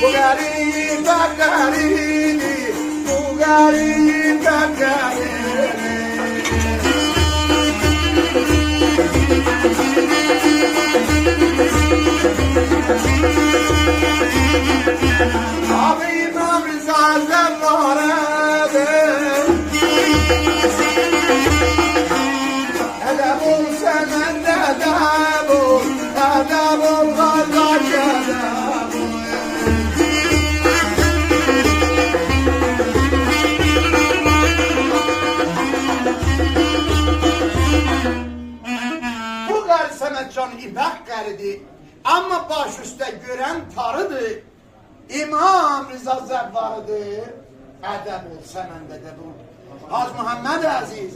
Bu garip garibi, bu garip garibi. Abi İmam Rıza Zerra'da edeb ol senin edeb ol, edeb ol kardeş edeb ol. Bu gari Səmədcan İpək qəridir, amma baş üstə görən tarıdır. İmam Rıza Zəvvarıdır, ədəb ol, səməndə ədəb ol. Hacı Muhammed Əziz,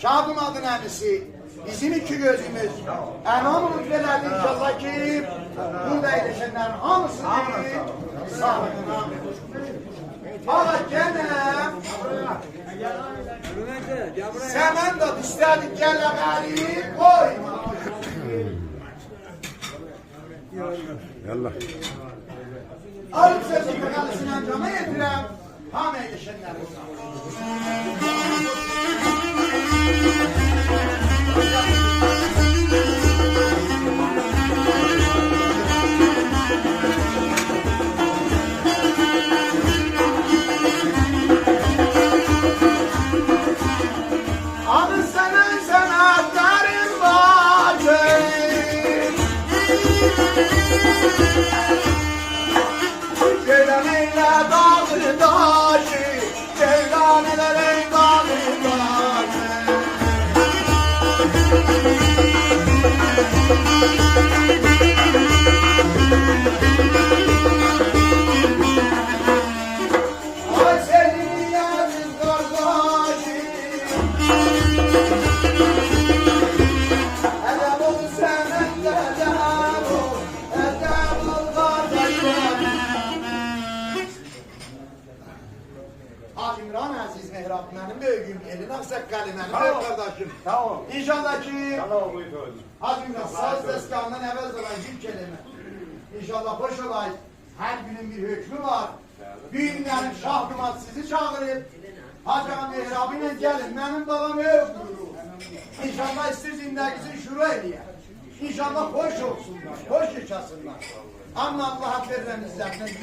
Şadım adın əmisi, bizim iki gözümüz, ənam unut verərdi inşallah ki, burada eləşənlərin hamısını sağlıqına. Ağa gənəm, səmən də istədik gələ qəri, qoy. Yallah. Alıp sözü kakalısını ancama yedirem, ham eylişenler Adı senin sanatların var. Ceylaneyle dağlı taşı, ceylanelerin dağlı taşı. Ay senin yazın kardeşi, edeb ol senin de edeb ol, edeb ol kardeşim. Hacı İmran Əziz Mehrab, mənim böyüyüm, Elin Aksakali, mənim böyük kardeşim. Sağ ol. İnşallah ki, Sağ ol, buyur oğlum. Hacı İmran, saz deskanından əvəz olan bir kelime. İnşallah boş olay, her günün bir hükmü var. Büyüklerin şahdumat sizi çağırıp, Hacı Mehrab ile gelin, mənim babam yok. İnşallah istiz indəgisi şuru eləyər. İnşallah hoş olsunlar, hoş yaşasınlar. Amma Allah verirəm izzetine.